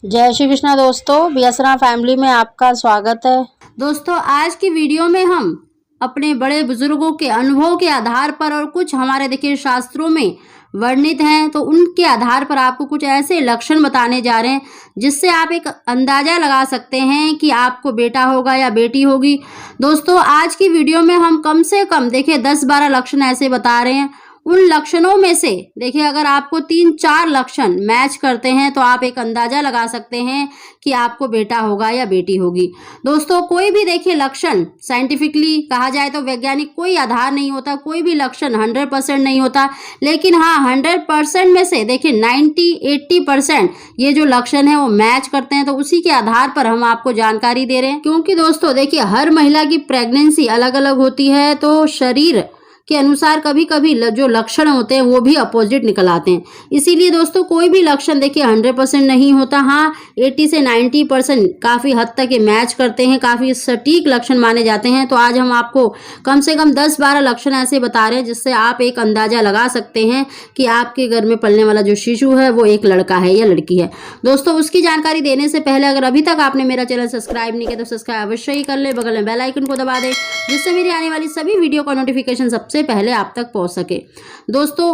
जय श्री कृष्णा दोस्तों, बीएसरा फैमिली में आपका स्वागत है। दोस्तों आज की वीडियो में हम अपने बड़े बुजुर्गों के अनुभव के आधार पर और कुछ हमारे देखिए शास्त्रों में वर्णित हैं, तो उनके आधार पर आपको कुछ ऐसे लक्षण बताने जा रहे हैं जिससे आप एक अंदाजा लगा सकते हैं कि आपको बेटा होगा या बेटी होगी। दोस्तों आज की वीडियो में हम कम से कम देखिए 10-12 लक्षण ऐसे बता रहे हैं। उन लक्षणों में से देखिए अगर आपको 3-4 लक्षण मैच करते हैं तो आप एक अंदाजा लगा सकते हैं कि आपको बेटा होगा या बेटी होगी। दोस्तों कोई भी देखिए लक्षण साइंटिफिकली कहा जाए तो वैज्ञानिक कोई आधार नहीं होता, कोई भी लक्षण 100% नहीं होता, लेकिन हाँ 100% में से देखिए 90-80% ये जो लक्षण है वो मैच करते हैं। तो उसी के आधार पर हम आपको जानकारी दे रहे हैं, क्योंकि दोस्तों देखिए हर महिला की प्रेगनेंसी अलग अलग होती है, तो शरीर के अनुसार कभी कभी जो लक्षण होते हैं वो भी अपोजिट निकल आते हैं। इसीलिए दोस्तों कोई भी लक्षण देखिए 100% नहीं होता, हाँ 80 से 90% काफ़ी हद तक ये मैच करते हैं, काफ़ी सटीक लक्षण माने जाते हैं। तो आज हम आपको कम से कम 10-12 लक्षण ऐसे बता रहे हैं जिससे आप एक अंदाजा लगा सकते हैं कि आपके घर में पलने वाला जो शिशु है वो एक लड़का है या लड़की है। दोस्तों उसकी जानकारी देने से पहले अगर अभी तक आपने मेरा चैनल सब्सक्राइब नहीं किया तो सब्सक्राइब अवश्य ही कर ले, बगल में बेल आइकन को दबा दें जिससे मेरी आने वाली सभी वीडियो का नोटिफिकेशन सबसे पहले आप तक पहुंच सके। दोस्तों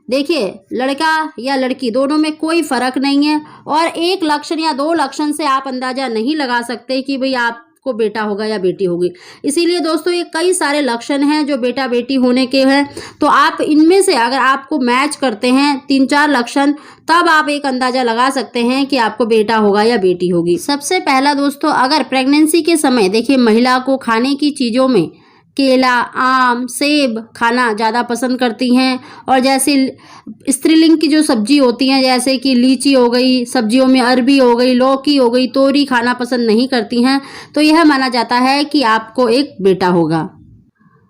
देखिए लड़का या लड़की दोनों में कोई फर्क नहीं है, और एक लक्षण या 2 लक्षण से आप अंदाजा नहीं लगा सकते कि भाई आपको बेटा होगा या बेटी होगी। इसीलिए दोस्तों ये कई सारे लक्षण हैं जो बेटा बेटी होने के हैं, तो आप इनमें से अगर आपको मैच करते हैं 3-4 लक्षण तब आप एक अंदाजा लगा सकते हैं कि आपको बेटा होगा या बेटी होगी। सबसे पहला दोस्तों, अगर प्रेगनेंसी के समय देखिए महिला को खाने की चीज़ों में केला, आम, सेब खाना ज़्यादा पसंद करती हैं, और जैसे स्त्रीलिंग की जो सब्जी होती हैं जैसे कि लीची हो गई, सब्जियों में अरबी हो गई, लौकी हो गई, तोरी खाना पसंद नहीं करती हैं, तो यह माना जाता है कि आपको एक बेटा होगा।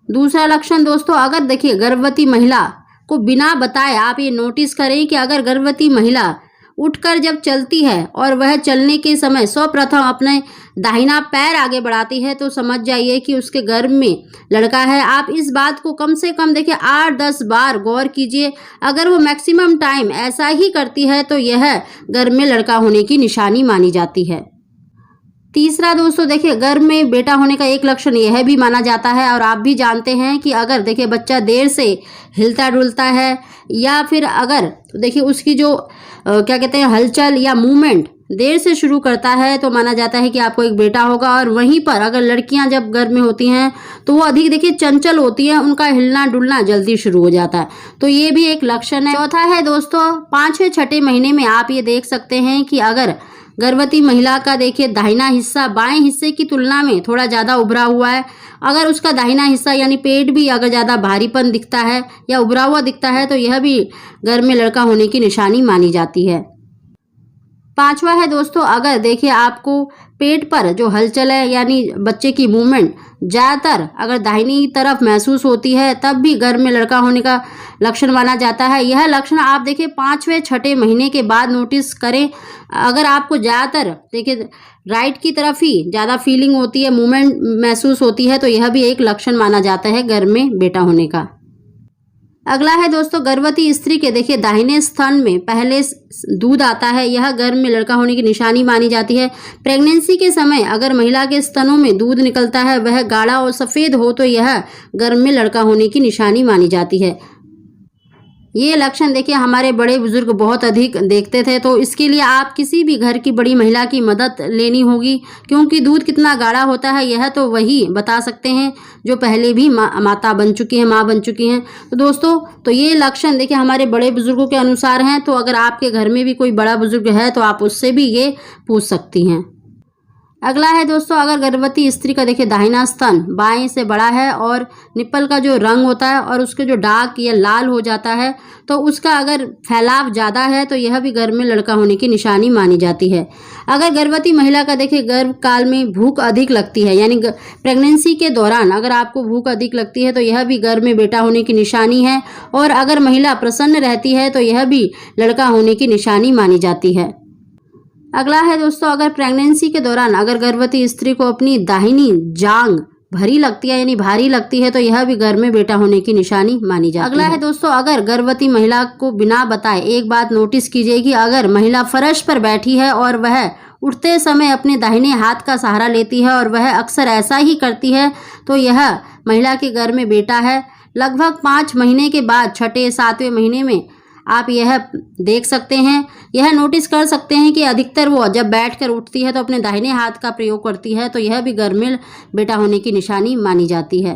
दूसरा लक्षण दोस्तों, अगर देखिए गर्भवती महिला को बिना बताए आप ये नोटिस करें कि अगर गर्भवती महिला उठकर जब चलती है और वह चलने के समय सर्वप्रथम अपने दाहिना पैर आगे बढ़ाती है तो समझ जाइए कि उसके गर्भ में लड़का है। आप इस बात को कम से कम देखिए 8-10 बार गौर कीजिए। अगर वो मैक्सिमम टाइम ऐसा ही करती है तो यह गर्भ में लड़का होने की निशानी मानी जाती है। तीसरा दोस्तों देखिए गर्भ में बेटा होने का एक लक्षण यह भी माना जाता है, और आप भी जानते हैं कि अगर देखिए बच्चा देर से हिलता डुलता है या फिर अगर देखिए उसकी जो क्या कहते हैं हलचल या मूवमेंट देर से शुरू करता है तो माना जाता है कि आपको एक बेटा होगा। और वहीं पर अगर लड़कियां जब गर्भ में होती हैं तो वो अधिक देखिए चंचल होती हैं, उनका हिलना डुलना जल्दी शुरू हो जाता है, तो ये भी एक लक्षण है। चौथा है दोस्तों, 5वें-6ठे महीने में आप ये देख सकते हैं कि अगर गर्भवती महिला का देखिए दाहिना हिस्सा बाएं हिस्से की तुलना में थोड़ा ज़्यादा उभरा हुआ है, अगर उसका दाहिना हिस्सा यानी पेट भी अगर ज़्यादा भारीपन दिखता है या उभरा हुआ दिखता है तो यह भी गर्भ में लड़का होने की निशानी मानी जाती है। 5वां है दोस्तों, अगर देखिए आपको पेट पर जो हलचल है यानी बच्चे की मूवमेंट ज़्यादातर अगर दाहिनी तरफ महसूस होती है तब भी गर्भ में लड़का होने का लक्षण माना जाता है। यह लक्षण आप देखिए 5वें-6ठे महीने के बाद नोटिस करें। अगर आपको ज़्यादातर देखिए राइट की तरफ ही ज़्यादा फीलिंग होती है, मूवमेंट महसूस होती है, तो यह भी एक लक्षण माना जाता है गर्भ में बेटा होने का। अगला है दोस्तों, गर्भवती स्त्री के देखिए दाहिने स्तन में पहले दूध आता है, यह गर्भ में लड़का होने की निशानी मानी जाती है। प्रेगनेंसी के समय अगर महिला के स्तनों में दूध निकलता है वह गाढ़ा और सफ़ेद हो तो यह गर्भ में लड़का होने की निशानी मानी जाती है। ये लक्षण देखिए हमारे बड़े बुजुर्ग बहुत अधिक देखते थे, तो इसके लिए आप किसी भी घर की बड़ी महिला की मदद लेनी होगी, क्योंकि दूध कितना गाढ़ा होता है यह तो वही बता सकते हैं जो पहले भी माता बन चुकी हैं, माँ बन चुकी हैं। तो दोस्तों तो ये लक्षण देखिए हमारे बड़े बुजुर्गों के अनुसार हैं, तो अगर आपके घर में भी कोई बड़ा बुजुर्ग है तो आप उससे भी ये पूछ सकती हैं। अगला है दोस्तों, अगर गर्भवती स्त्री का देखिए दाहिना स्तन बाएं से बड़ा है और निप्पल का जो रंग होता है और उसके जो डार्क या लाल हो जाता है तो उसका अगर फैलाव ज़्यादा है तो यह भी गर्भ में लड़का होने की निशानी मानी जाती है। अगर गर्भवती महिला का देखिए गर्भ काल में भूख अधिक लगती है, यानी प्रेगनेंसी के दौरान अगर आपको भूख अधिक लगती है तो यह भी गर्भ में बेटा होने की निशानी है, और अगर महिला प्रसन्न रहती है तो यह भी लड़का होने की निशानी मानी जाती है। अगला है दोस्तों, अगर प्रेगनेंसी के दौरान अगर गर्भवती स्त्री को अपनी दाहिनी जांघ भरी लगती है यानी भारी लगती है तो यह भी घर में बेटा होने की निशानी मानी जाती है। अगला है दोस्तों, अगर गर्भवती महिला को बिना बताए एक बात नोटिस कीजिए कि अगर महिला फर्श पर बैठी है और वह उठते समय अपने दाहिने हाथ का सहारा लेती है और वह अक्सर ऐसा ही करती है तो यह महिला के घर में बेटा है। लगभग 5 महीने के बाद 6, 7वें महीने में आप यह देख सकते हैं, यह नोटिस कर सकते हैं कि अधिकतर वो जब बैठकर उठती है तो अपने दाहिने हाथ का प्रयोग करती है तो यह भी घर में बेटा होने की निशानी मानी जाती है।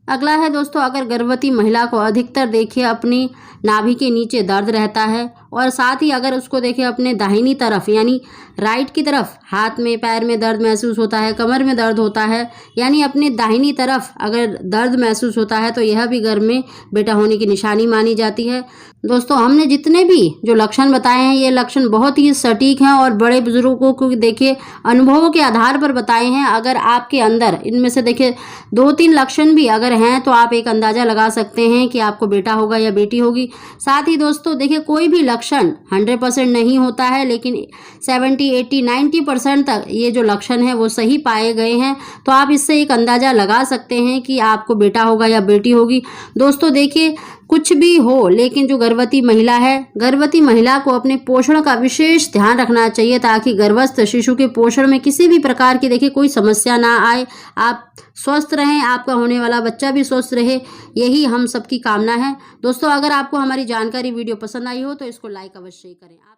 अगला है दोस्तों, अगर गर्भवती महिला को अधिकतर देखिए अपनी नाभि के नीचे दर्द रहता है और साथ ही अगर उसको देखिए अपने दाहिनी तरफ यानी राइट की तरफ हाथ में पैर में दर्द महसूस होता है, कमर में दर्द होता है, यानी अपने दाहिनी तरफ अगर दर्द महसूस होता है तो यह भी घर में बेटा होने की निशानी मानी जाती है। दोस्तों, हमने जितने भी जो लक्षण बताए हैं ये लक्षण बहुत ही सटीक हैं और बड़े बुजुर्गों को देखिए अनुभवों के आधार पर बताए हैं। अगर आपके अंदर इनमें से देखिए 2-3 लक्षण भी अगर हैं तो आप एक अंदाज़ा लगा सकते हैं कि आपको बेटा होगा या बेटी होगी। साथ ही दोस्तों देखिए कोई भी लक्षण 100% नहीं होता है, लेकिन 70, 80, 90% तक ये जो लक्षण है वो सही पाए गए हैं तो आप इससे एक अंदाज़ा लगा सकते हैं कि आपको बेटा होगा या बेटी होगी। दोस्तों देखिए कुछ भी हो लेकिन जो गर्भवती महिला है, गर्भवती महिला को अपने पोषण का विशेष ध्यान रखना चाहिए ताकि गर्भस्थ शिशु के पोषण में किसी भी प्रकार की देखिए कोई समस्या ना आए। आप स्वस्थ रहें, आपका होने वाला बच्चा भी स्वस्थ रहे, यही हम सबकी कामना है। दोस्तों, अगर आपको हमारी जानकारी वीडियो पसंद आई हो तो इसको लाइक अवश्य करें। आप